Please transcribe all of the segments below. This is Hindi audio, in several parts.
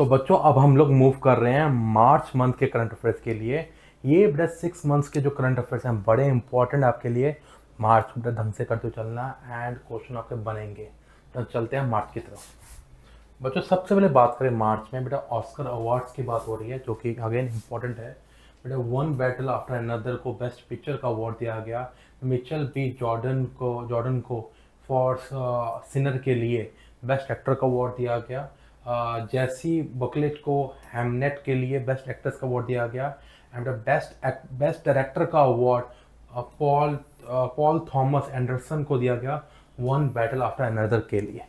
तो बच्चों अब हम लोग मूव कर रहे हैं मार्च मंथ के करंट अफेयर्स के लिए। ये बेटा 6 मंथ्स के जो करंट अफेयर्स हैं बड़े इंपॉर्टेंट आपके लिए। मार्च को बेटा ढंग से करते हुए चलना एंड क्वेश्चन आपके बनेंगे। तो चलते हैं मार्च की तरफ। बच्चों सबसे पहले बात करें मार्च में, बेटा ऑस्कर अवार्ड्स की बात हो रही है जो कि अगेन इंपॉर्टेंट है। बेटा वन बैटल आफ्टर अनदर को बेस्ट पिक्चर का अवार्ड दिया गया। मिचेल बी जॉर्डन को फॉर सिनर के लिए बेस्ट एक्टर का अवार्ड दिया गया। जैसी बकलेट को हैमनेट के लिए बेस्ट एक्ट्रेस का अवार्ड दिया गया। एंड बेस्ट डायरेक्टर का अवार्ड पॉल थॉमस एंडरसन को दिया गया वन बैटल आफ्टर अनदर के लिए।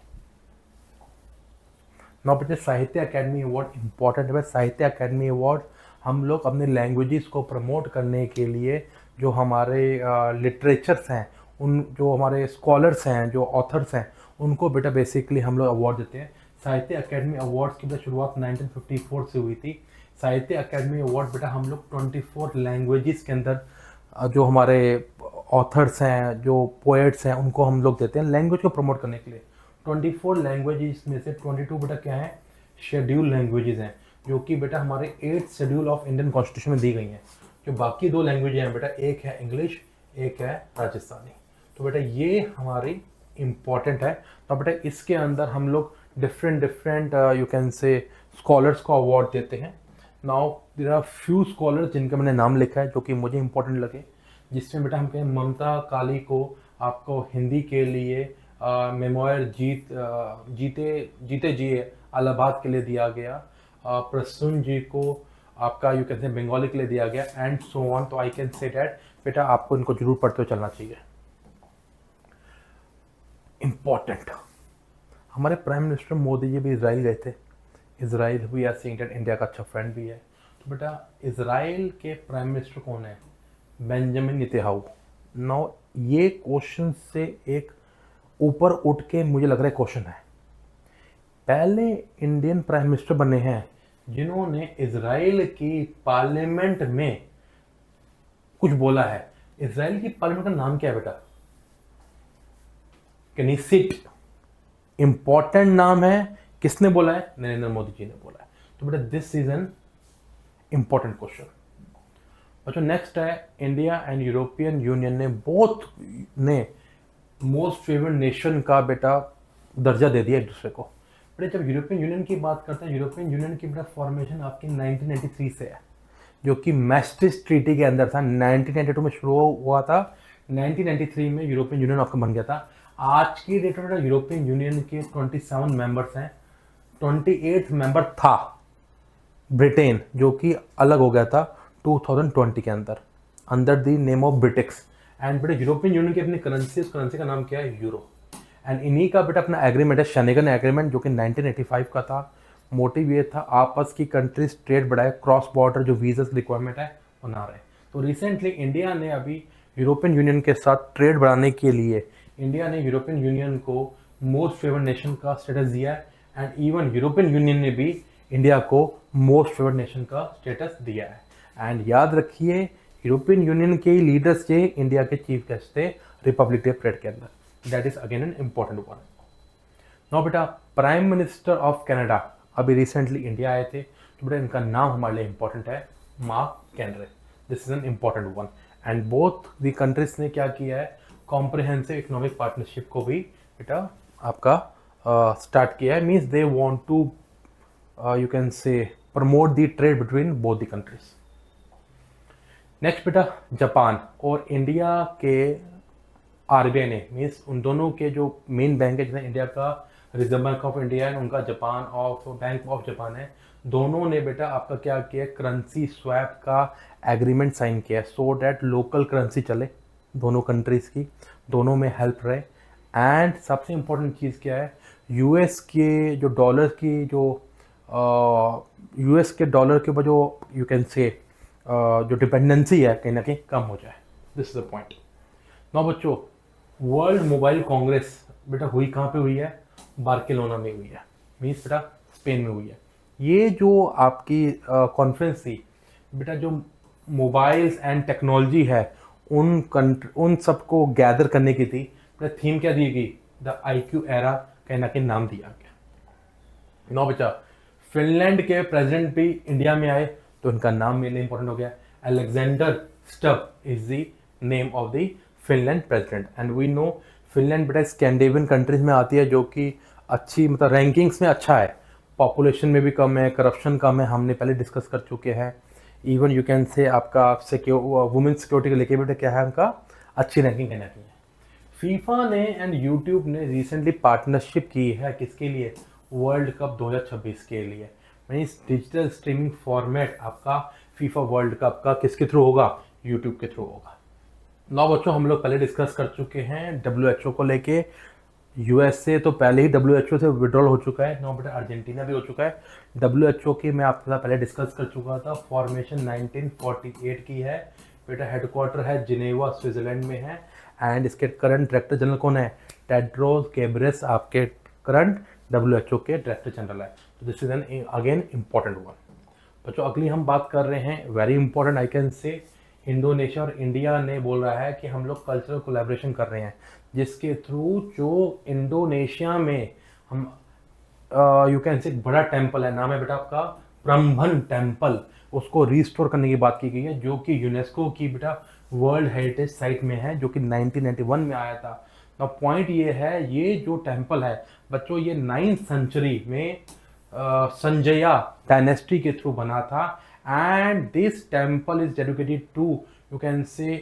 नौ बच्चे साहित्य अकेडमी अवार्ड इंपॉर्टेंट है। साहित्य अकेडमी अवार्ड हम लोग अपने लैंग्वेजेस को प्रमोट करने के लिए जो हमारे लिटरेचर्स हैं, उन जो हमारे स्कॉलर्स हैं, जो ऑथर्स हैं, उनको बेटा बेसिकली हम लोग अवार्ड देते हैं। साहित्य अकेडमी अवार्ड्स की शुरुआत 1954 से हुई थी। साहित्य अकेडमी अवार्ड बेटा हम लोग 24 लैंग्वेजेस के अंदर जो हमारे ऑथर्स हैं, जो पोएट्स हैं, उनको हम लोग देते हैं लैंग्वेज को प्रमोट करने के लिए। 24 लैंग्वेजेस में से 22 बेटा क्या है, शेड्यूल लैंग्वेजेस हैं, जो कि बेटा हमारे 8th schedule of Indian constitution में दी गई हैं। जो बाकी 2 लैंग्वेज हैं बेटा, एक है इंग्लिश, एक है राजस्थानी। तो बेटा ये हमारी इम्पॉर्टेंट है। तो बेटा इसके अंदर हम लोग different you can say scholars को अवार्ड देते हैं। Now there are few scholars जिनका मैंने नाम लिखा है जो कि मुझे इंपॉर्टेंट लगे, जिसमें बेटा हम कहें ममता काली को आपको हिंदी के लिए मेमोयर जीते जी इलाहाबाद के लिए दिया गया। प्रसून जी को आपका यू कहते हैं बंगाली के लिए दिया गया एंड सो ऑन। तो आई कैन से डैट बेटा आपको इनको जरूर पढ़ते हुए चलना चाहिए। इम्पॉर्टेंट, हमारे प्राइम मिनिस्टर मोदी जी भी इजराइल गए थे। Israel we are seeing that India का अच्छा फ्रेंड भी है। तो बेटा इजराइल के प्राइम मिनिस्टर कौन है, बेंजामिन नेतन्याहू। नाउ ये क्वेश्चन से एक ऊपर उठ के मुझे लग रहा है क्वेश्चन है, पहले इंडियन प्राइम मिनिस्टर बने हैं जिन्होंने इजराइल की पार्लियामेंट में कुछ बोला है। इजराइल की पार्लियामेंट का नाम क्या है बेटा, कनेसेट। इंपॉर्टेंट नाम है, किसने बोला है, नरेंद्र मोदी जी ने बोला है। तो बेटा this is an important question. बच्चों नेक्स्ट है, इंडिया एंड यूरोपियन यूनियन ने बोथ ने मोस्ट फेवर्ड नेशन का बेटा दर्जा दे दिया एक दूसरे को। बेटा जब यूरोपियन यूनियन की बात करते हैं, यूरोपियन यूनियन की बेटा फॉर्मेशन आपकी 1993 से है, जो कि मैस्ट्रिक्ट ट्रीटी के अंदर था। 1992 में शुरू हुआ था, 1993 में यूरोपियन यूनियन आपका बन गया था। आज की डेट में यूरोपियन यूनियन के 27 मेंबर्स हैं। 28th मेंबर था ब्रिटेन, जो कि अलग हो गया था 2020 के अंदर under the name of Brexit. And बेटा यूरोपियन यूनियन की अपनी करेंसी, उस करेंसी का नाम क्या है, यूरो। एंड इन्हीं का बेटा अपना एग्रीमेंट है शेंगन एग्रीमेंट, जो कि 1985 का था। मोटिव ये था आपस की कंट्रीज ट्रेड बढ़ाए, क्रॉस बॉर्डर जो वीजा की रिक्वायरमेंट है वो ना रहे। तो रिसेंटली इंडिया ने अभी यूरोपियन यूनियन के साथ ट्रेड बढ़ाने के लिए इंडिया ने यूरोपियन यूनियन को मोस्ट फेवर्ड नेशन का स्टेटस दिया है। एंड इवन यूरोपियन यूनियन ने भी इंडिया को मोस्ट फेवर्ड नेशन का स्टेटस दिया है। एंड याद रखिए यूरोपियन यूनियन के लीडर्स थे, इंडिया के चीफ गेस्ट थे रिपब्लिक डे परेड के अंदर। That is again an important one. Now बेटा प्राइम मिनिस्टर ऑफ कनाडा अभी रिसेंटली इंडिया आए थे। तो बेटा इनका नाम हमारे लिए इंपॉर्टेंट है, mark Carney. This is an important one. And both the countries ने क्या किया है, कॉम्प्रिहेंसिव इकोनॉमिक पार्टनरशिप को भी बेटा आपका स्टार्ट किया है। Means they want to you can say promote the trade between both the countries. Next बेटा जापान और इंडिया के आरबीआई ने, मीन्स उन दोनों के जो मेन बैंक है, जैसे इंडिया का रिजर्व बैंक ऑफ इंडिया है, उनका Japan of bank of Japan है, दोनों ने बेटा आपका क्या किया, करेंसी स्वैप का एग्रीमेंट साइन किया है, सो डैट लोकल करेंसी चले दोनों कंट्रीज़ की, दोनों में हेल्प रहे। एंड सबसे इम्पोर्टेंट चीज़ क्या है, यूएस के जो डॉलर की जो यूएस के डॉलर के ऊपर जो यू कैन से जो डिपेंडेंसी है कहीं ना कहीं कम हो जाए। This is the point. Now बच्चों वर्ल्ड मोबाइल कांग्रेस बेटा हुई कहाँ पे हुई है, बार्सिलोना में हुई है, मीन्स बेटा स्पेन में हुई है। ये जो आपकी कॉन्फ्रेंस थी बेटा, जो मोबाइल्स एंड टेक्नोलॉजी है उन सबको गैदर करने की थी। बेटा थीम क्या दी गई, द IQ एरा कहीं ना कहीं नाम दिया गया। नौ बेटा फिनलैंड के प्रेसिडेंट भी इंडिया में आए, तो इनका नाम मेरे लिए इंपॉर्टेंट हो गया। Alexander Stubb is the name of the Finland president. And we know Finland बेटा स्कैंडिनेवियन कंट्रीज में आती है, जो कि अच्छी मतलब रैंकिंग्स में अच्छा है, पॉपुलेशन में भी कम है, करप्शन कम है, हमने पहले डिस्कस कर चुके हैं। इवन यू कैन से आपका वुमेन सिक्योरिटी को लेके बेटा क्या है, उनका अच्छी रैंकिंग कहना चाहिए। फीफा ने एंड यूट्यूब ने रिसेंटली पार्टनरशिप की है किसके लिए, वर्ल्ड कप 2026 के लिए। मीन्स डिजिटल स्ट्रीमिंग फॉर्मेट आपका फीफा वर्ल्ड कप का किसके थ्रू होगा, यूट्यूब के थ्रू होगा। नौ बच्चों हम लोग पहले डिस्कस कर चुके हैं WHO को लेके। यूएसए तो पहले ही WHO से विड्रॉल हो चुका है, नौ बेटा अर्जेंटीना भी हो चुका है। WHO की मैं आपके साथ पहले डिस्कस कर चुका था, फॉर्मेशन 1948 की है बेटा, हेडक्वार्टर है जिनेवा स्विट्जरलैंड में है। एंड इसके करंट डायरेक्टर जनरल कौन है, टेड्रोस गेब्रेयेसस आपके करंट WHO के डायरेक्टर जनरल है। तो this is an again important one. बच्चों अगली हम बात कर रहे हैं वेरी इंपॉर्टेंट आई कैन से, इंडोनेशिया और इंडिया ने बोल रहा है कि हम लोग कल्चरल कोलैबोरेशन कर रहे हैं, जिसके थ्रू जो इंडोनेशिया में हम यू कैन से एक बड़ा टेम्पल है, नाम है बेटा आपका प्रम्भन टेम्पल, उसको रिस्टोर करने की बात की गई है, जो कि यूनेस्को की बेटा वर्ल्ड हेरिटेज साइट में है, जो कि 1991 में आया था। ना पॉइंट ये है, ये जो टेम्पल है बच्चों ये 9th सेंचुरी में संजया डायनेस्टी के थ्रू बना था। And this temple is dedicated to you can say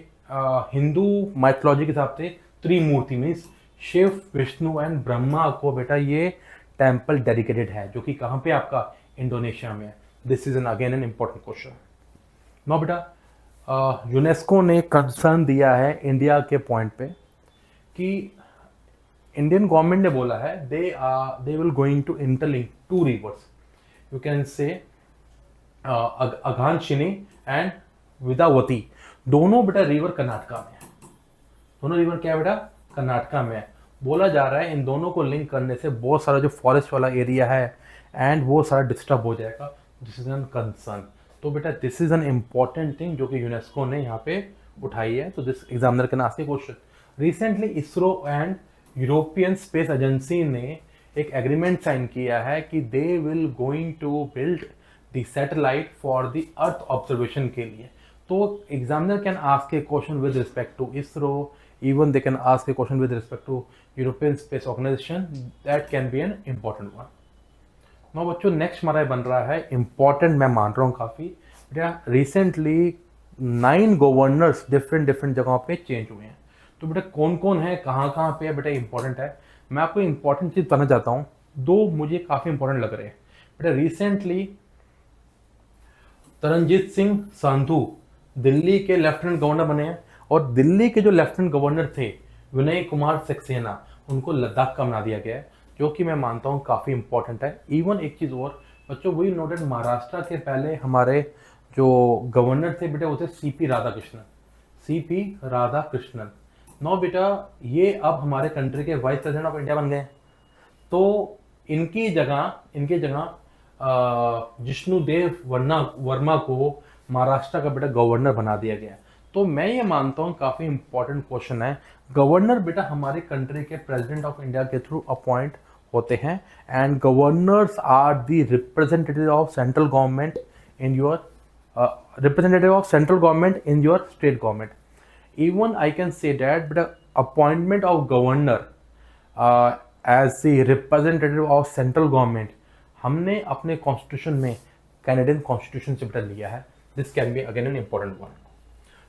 Hindu mythology के हिसाब से त्रिमूर्ति मीन्स शिव विष्णु एंड ब्रह्मा को बेटा ये टेम्पल डेडिकेटेड है, जो कि कहाँ पे आपका इंडोनेशिया में है। This is an again an important question. No बेटा यूनेस्को ने कंसर्न दिया है इंडिया के पॉइंट पे कि इंडियन गवर्नमेंट ने बोला है they will going to interlink two rivers, you can say Aghanashini and विदावती, दोनों बेटा रिवर कर्नाटका में है। दोनों रिवर क्या है बेटा, कर्नाटका में है। बोला जा रहा है इन दोनों को लिंक करने से बहुत सारा जो फॉरेस्ट वाला एरिया है एंड वो सारा डिस्टर्ब हो जाएगा। This is an concern. तो बेटा this is an important thing जो कि यूनेस्को ने यहाँ पे उठाई है। तो this examiner can ask a question. Recently ISRO and European Space Agency ने एक एग्रीमेंट साइन किया है कि they will going to build the satellite for the earth observation के लिए। तो examiner can ask a question with respect to ISRO, even they can ask a question with respect to European Space Organization, that can be an important one. Now बच्चों नेक्स्ट हमारा बन रहा है important, मैं मान रहा हूँ काफ़ी बेटा, रिसेंटली 9 गवर्नर्स डिफरेंट जगहों पे चेंज हुए हैं। तो बेटा कौन कौन है, कहाँ पे है बेटा, इंपॉर्टेंट है। मैं आपको इंपॉर्टेंट चीज़ बताना चाहता हूँ, दो मुझे काफ़ी इंपॉर्टेंट लग रहे हैं बेटा। रिसेंटली तरनजीत सिंह संधू दिल्ली के लेफ्टिनेंट गवर्नर बने हैं, और दिल्ली के जो लेफ्टिनेंट गवर्नर थे विनय कुमार सक्सेना, उनको लद्दाख का बना दिया गया है, जो कि मैं मानता हूँ काफ़ी इंपॉर्टेंट है। इवन एक चीज़ और बच्चों, वही नोटेड महाराष्ट्र के पहले हमारे जो गवर्नर थे बेटा वो थे CP राधाकृष्णन। नो बेटा ये अब हमारे कंट्री के वाइस प्रेसिडेंट ऑफ इंडिया बन गए। तो इनकी जगह जिष्णुदेव वर्मा को महाराष्ट्र का बेटा गवर्नर बना दिया गया। तो मैं ये मानता हूँ काफ़ी इंपॉर्टेंट क्वेश्चन है। गवर्नर बेटा हमारे कंट्री के प्रेसिडेंट ऑफ इंडिया के थ्रू अपॉइंट होते हैं, and governors are the representative of central government in your state government. Even I can say that बेटा appointment of governor as the representative of central government हमने अपने कॉन्स्टिट्यूशन में कैनेडियन कॉन्स्टिट्यूशन से बेटा लिया है। This can be again an important one.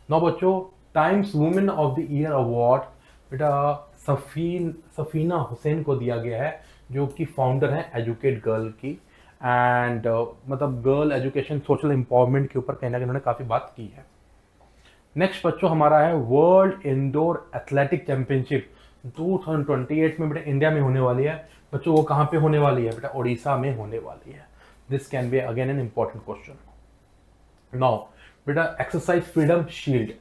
Now बच्चों Times Women of the Year award बेटा सफीना हुसैन को दिया गया है, जो कि फाउंडर हैं एजुकेट गर्ल की। एंड मतलब गर्ल एजुकेशन सोशल एम्पावरमेंट के ऊपर कहीं ना कहीं उन्होंने काफ़ी बात की है। नेक्स्ट बच्चों हमारा है वर्ल्ड इंडोर एथलेटिक चैंपियनशिप 2028 में बेटा इंडिया में होने वाली है। बच्चों वो कहाँ पे होने वाली है बेटा, उड़ीसा में होने वाली है। This can be again an important question. Now बेटा एक्सरसाइज फ्रीडम शील्ड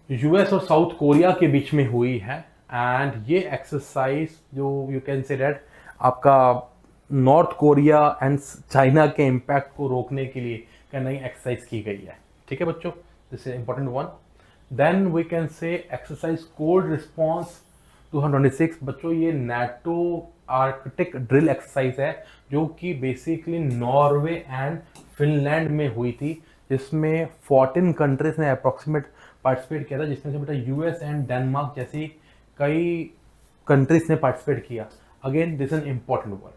US और साउथ कोरिया के बीच में हुई है, एंड ये एक्सरसाइज जो यू कैन से दैट आपका नॉर्थ कोरिया एंड चाइना के इम्पैक्ट को रोकने के लिए कहीं नई एक्सरसाइज की गई है। ठीक है बच्चों, this is important one. Then we can say exercise Cold Response 2026। बच्चों ये NATO आर्कटिक ड्रिल एक्सरसाइज है, जो कि बेसिकली नॉर्वे एंड फिनलैंड में हुई थी, जिसमें 14 कंट्रीज ने अप्रॉक्सीमेट पार्टिसिपेट किया था, जिसमें से बेटा यूएस एंड डेनमार्क जैसी कई कंट्रीज ने पार्टिसिपेट किया। Again this an important word.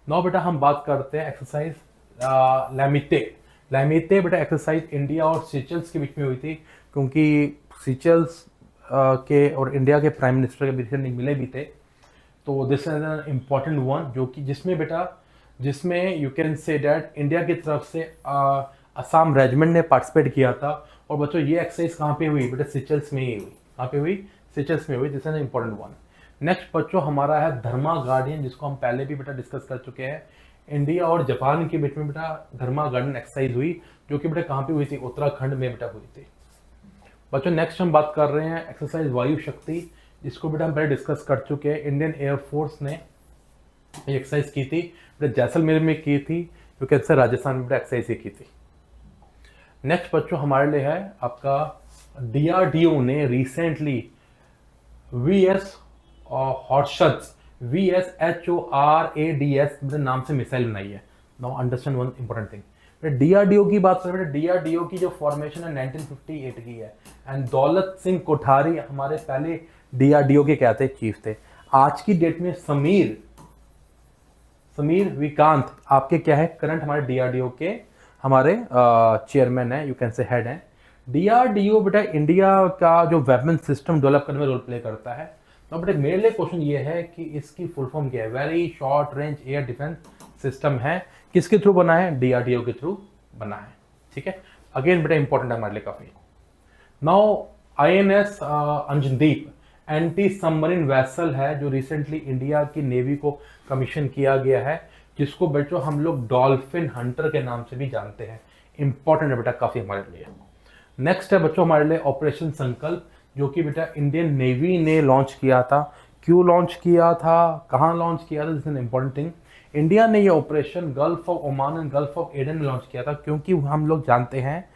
Now बेटा हम बात करते हैं एक्सरसाइज लैमिते। लैमिते बेटा एक्सरसाइज इंडिया और सीचल्स के बीच में हुई थी, क्योंकि सीचल्स के और इंडिया के प्राइम मिनिस्टर के बीच में मिले भी थे। तो this is an important one, जो कि जिसमें you can say that India की तरफ से असम रेजिमेंट ने पार्टिसिपेट किया था। और बच्चों ये एक्सरसाइज कहाँ पे हुई बेटा? सीचल्स में ही हुई। कहाँ पे हुई? सीचल्स में हुई। This is an important one. Next बच्चों हमारा है धर्मा गार्डियन, जिसको हम पहले भी बेटा डिस्कस कर चुके हैं। इंडिया और जापान के बीच में बेटा धर्मा गार्डियन एक्सरसाइज हुई, जो कि बेटा कहाँ पे हुई थी? उत्तराखंड में बेटा हुई थी। बच्चों नेक्स्ट हम बात कर रहे हैं एक्सरसाइज वायु शक्ति, जिसको बेटा हम पहले डिस्कस कर चुके हैं। इंडियन एयरफोर्स ने ये एक्सरसाइज की थी बेटा, जैसलमेर में की थी, जो कि अक्सर राजस्थान में बेटा एक्सरसाइज की थी। नेक्स्ट बच्चों हमारे लिए है आपका डीआरडीओ ने रिसेंटली वीएस हॉर्शट्स VSHORADS नाम से मिसाइल बनाई है। Now understand one important thing. DRDO की बात करें बेटा, डीआरडीओ की जो फॉर्मेशन है 1958 की है, एंड दौलत सिंह कोठारी हमारे पहले डीआरडीओ के क्या थे? चीफ थे। आज की डेट में समीर विकांत आपके क्या है? करंट हमारे डीआरडीओ के हमारे चेयरमैन है, यू कैन से हेड है। डीआरडीओ बेटा इंडिया का जो वेपन सिस्टम डेवलप करने में रोल प्ले करता है। तो बेटा मेरे लिए क्वेश्चन ये है कि इसकी फुल फॉर्म क्या है? Very short range air defence system है। किसके थ्रू बना है? डीआरडीओ के थ्रू बना है। ठीक है, अगेन बेटा इंपॉर्टेंट है हमारे लिए काफी। Now INS Anjandeep anti submarine vessel है, जो रिसेंटली इंडिया की नेवी को कमीशन किया गया है, जिसको बच्चों हम लोग डॉल्फिन हंटर के नाम से भी जानते हैं। इंपॉर्टेंट है बेटा काफी हमारे लिए। नेक्स्ट है बच्चों हमारे लिए ऑपरेशन संकल्प, जो कि बेटा इंडियन नेवी ने लॉन्च किया था। क्यों लॉन्च किया था? कहाँ लॉन्च किया था? This is an important thing. India ने ये operation gulf of Oman and Gulf of Aiden में लॉन्च किया था, क्योंकि हम लोग जानते हैं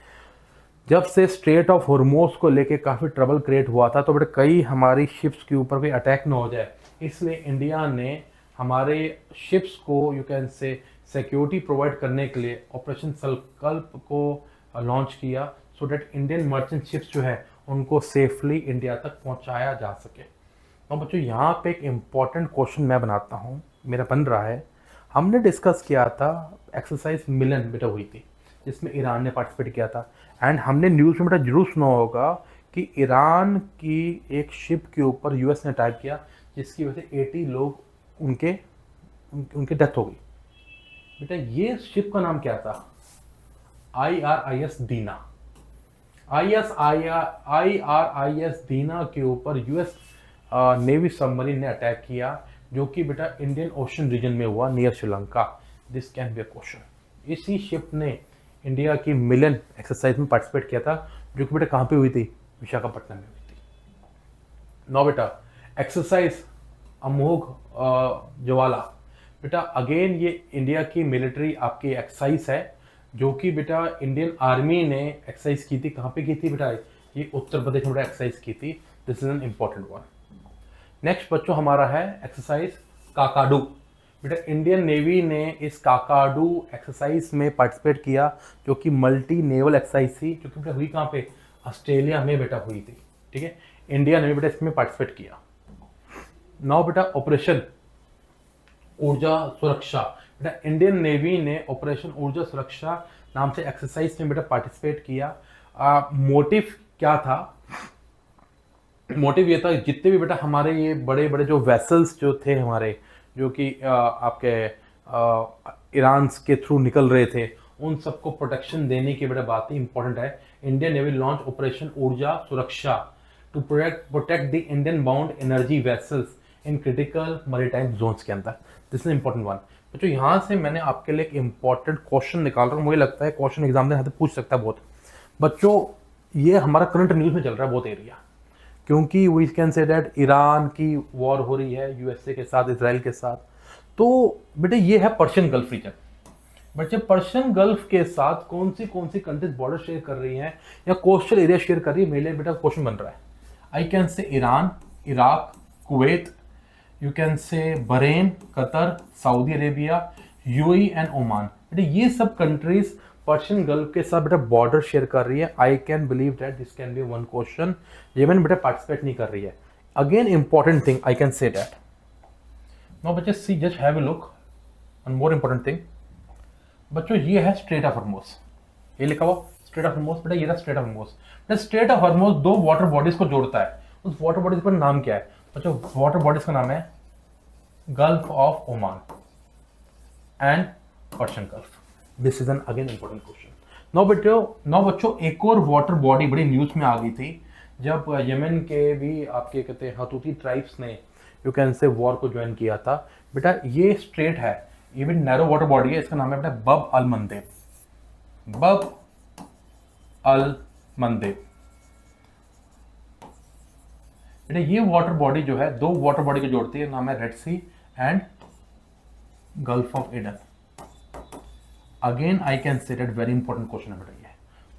जब से स्ट्रेट ऑफ हॉर्मोज को लेके काफ़ी ट्रबल क्रिएट हुआ था, तो बेटा कई हमारी शिप्स के ऊपर कोई अटैक ना हो जाए, इसलिए इंडिया ने हमारे शिप्स को यू कैन से सिक्योरिटी प्रोवाइड करने के लिए ऑपरेशन संकल्प को लॉन्च किया, so that Indian merchant ships जो है उनको सेफली इंडिया तक पहुंचाया जा सके। तो बच्चों यहाँ पे एक इम्पॉर्टेंट क्वेश्चन मैं बनाता हूँ, मेरा बन रहा है। हमने डिस्कस किया था एक्सरसाइज मिलन बेटा हुई थी, जिसमें ईरान ने पार्टिसिपेट किया था, एंड हमने न्यूज़ में बेटा जरूर सुना होगा कि ईरान की एक शिप के ऊपर यूएस ने अटैक किया, जिसकी वजह से 80 लोग उनके डेथ हो गई। बेटा ये शिप का नाम क्या था? IRIS दीना। IRIS दीना के ऊपर यूएस नेवी सबमरीन ने अटैक किया, जो कि बेटा इंडियन ओशन रीजन में हुआ near Sri Lanka. This can be a question. इसी शिप ने इंडिया की मिलन एक्सरसाइज में पार्टिसिपेट किया था, जो कि बेटा कहाँ पे हुई थी? विशाखापट्टनम में हुई थी। नौ बेटा एक्सरसाइज अमोघ ज्वाला, बेटा अगेन ये इंडिया की मिलिट्री आपकी एक्सरसाइज है, जो कि बेटा इंडियन आर्मी ने एक्सरसाइज की थी। कहाँ पे की थी बेटा? ये उत्तर प्रदेश में एक्सरसाइज की थी। This is an important one. Next बच्चों हमारा है एक्सरसाइज काकाडू। बेटा इंडियन नेवी ने इस काकाडू एक्सरसाइज में पार्टिसिपेट किया, जो कि मल्टी नेवल एक्सरसाइज थी, जो कि बेटा हुई कहाँ पे? ऑस्ट्रेलिया में बेटा हुई थी। ठीक है, इंडिया ने बेटा इसमें पार्टिसिपेट किया। नाउ बेटा ऑपरेशन ऊर्जा सुरक्षा, बेटा इंडियन नेवी ने ऑपरेशन ऊर्जा सुरक्षा नाम से एक्सरसाइज में बेटा पार्टिसिपेट किया। मोटिव क्या था? मोटिव ये था जितने भी बेटा हमारे ये बड़े बड़े जो वेसल्स जो थे हमारे, जो कि आपके ईरान के थ्रू निकल रहे थे, उन सबको प्रोटेक्शन देने की बेटा बात ही इंपॉर्टेंट है। Indian Navy launch operation Urja Suraksha to protect the Indian bound energy vessels in critical maritime zones के अंदर। This is important one. तो यहाँ से मैंने आपके लिए एक इंपॉर्टेंट क्वेश्चन निकाल रहा हूँ। मुझे लगता है क्वेश्चन एग्जाम में पूछ सकता है बहुत। बच्चों ये हमारा करंट न्यूज़ में चल रहा है बहुत एरिया, क्योंकि we can say that Iran की वॉर हो रही है यूएसए के साथ, इसराइल के साथ। तो बेटे ये है पर्शियन गल्फ रीजन। बच्चे पर्शियन गल्फ के साथ कौन सी कंट्रीज बॉर्डर शेयर कर रही हैं या कोस्टल एरिया शेयर कर रही है, मेरे लिए बेटा क्वेश्चन बन रहा है। आई कैन से Iran, Iraq, Kuwait, you can से Bahrain, Qatar, Saudi Arabia, UAE and Oman. बेटा ये सब कंट्रीज पर्शियन गल्फ के साथ बेटा बॉर्डर शेयर कर रही है। I can believe that this can be one question. Yemen बेटा पार्टिसिपेट नहीं कर रही है। Again important thing I can say that. Now बच्चे see just have a look one more important thing. बच्चों ये है स्ट्रेट ऑफ हॉर्मोज, ये लिखा हुआ स्ट्रेट ऑफ हॉर्मोज। बेटा ये रहा स्ट्रेट ऑफ हॉर्मोज। बेटा स्ट्रेट ऑफ हॉर्मोज दो वाटर बॉडीज को जोड़ता है। उस वाटर बॉडीज पर नाम क्या है बच्चों? वाटर बॉडीज का नाम है gulf of Oman and Persian gulf. This is an again important question. Now बच्चों एक और वाटर बॉडी बड़ी न्यूज में आ गई थी जब यमन के भी आपके कहते हैं हतूती ट्राइब्स ने यू कैन से वॉर को ज्वाइन किया था। बेटा ये स्ट्रेट है, ये भी नैरो वाटर बॉडी है, इसका नाम है बेटा बब अल मंदेब। बब अल मंदेब। बेटा ये वाटर बॉडी जो है दो वाटर बॉडी को जोड़ती है, नाम है Red Sea and Gulf of Aden. Again I can say that very important question है बेटा ये।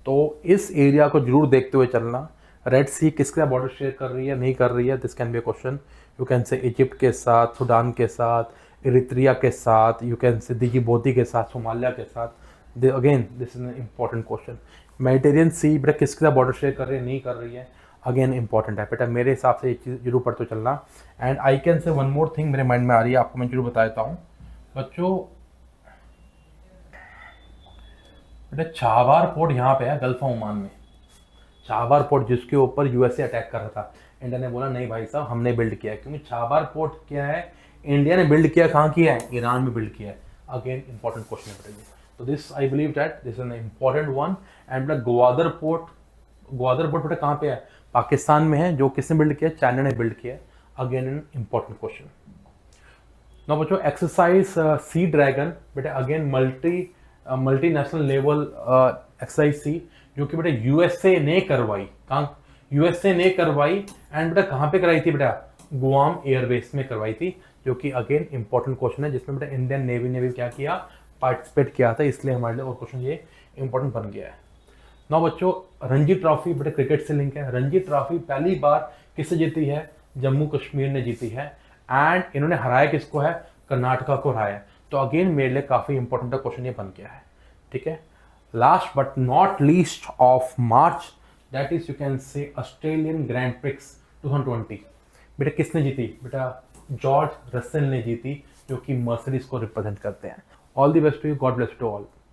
तो इस एरिया को जरूर देखते हुए चलना। रेड सी किसके साथ बॉर्डर शेयर कर रही है, नहीं कर रही है, this can be a question. You can से इजिप्ट के साथ, सूडान के साथ, इरित्रिया के साथ, यू कैन से दिजिबोती के साथ, सोमालिया के साथ। Again this is an important question. Mediterranean sea बेटा किसके साथ बॉर्डर शेयर कर रही है, नहीं कर रही है, अगेन इंपॉर्टेंट है बेटा। मेरे हिसाब से ये चीज़ जरूर पढ़ते चलना। एंड आई कैन से वन मोर थिंग मेरे माइंड में आ रही है, आपको मैं जरूर बता देता हूँ बच्चों। बेटा चाबार पोर्ट यहाँ पे है गल्फ ऑफ ओमान में। चाबार पोर्ट जिसके ऊपर यूएसए अटैक कर रहा था, इंडिया ने बोला नहीं भाई साहब हमने बिल्ड किया है। क्योंकि चाबार पोर्ट क्या है, इंडिया ने बिल्ड किया, कहाँ किया है, ईरान में बिल्ड किया है। अगेन इंपॉर्टेंट क्वेश्चन है बेटा। तो this I believe that this is an important one. And बेटा ग्वादर पोर्ट बेटा कहाँ पे है, पाकिस्तान में है। जो किसने बिल्ड किया, चाइना ने बिल्ड किया। Again an important question. Now बच्चों एक्सरसाइज सी ड्रैगन बेटा अगेन मल्टीनेशनल लेवल एक्सरसाइज सी, जो कि बेटा यूएसए ने करवाई। कहाँ यूएसए ने करवाई एंड बेटा कहाँ पे कराई थी बेटा, गुआम एयरबेस में करवाई थी। जो कि अगेन इंपॉर्टेंट क्वेश्चन है जिसमें बेटा इंडियन नेवी ने भी क्या किया, पार्टिसिपेट किया था। इसलिए हमारे लिए और क्वेश्चन ये इंपॉर्टेंट बन गया है। नाउ बच्चों रणजी ट्रॉफी बेटा क्रिकेट से लिंक है। रणजी ट्रॉफी पहली बार किससे जीती है, जम्मू कश्मीर ने जीती है। एंड इन्होंने हराया किसको है, कर्नाटका को हराया। तो अगेन मेरे लिए काफी इंपॉर्टेंट क्वेश्चन ये बन गया है। ठीक है, last but not least of March that is you can से ऑस्ट्रेलियन ग्रैंड प्रिक्स 2020। बेटा किसने जीती, बेटा जॉर्ज रसेल ने जीती, जो कि मर्सिडीज को रिप्रेजेंट करते हैं। All the best to you, God bless to all.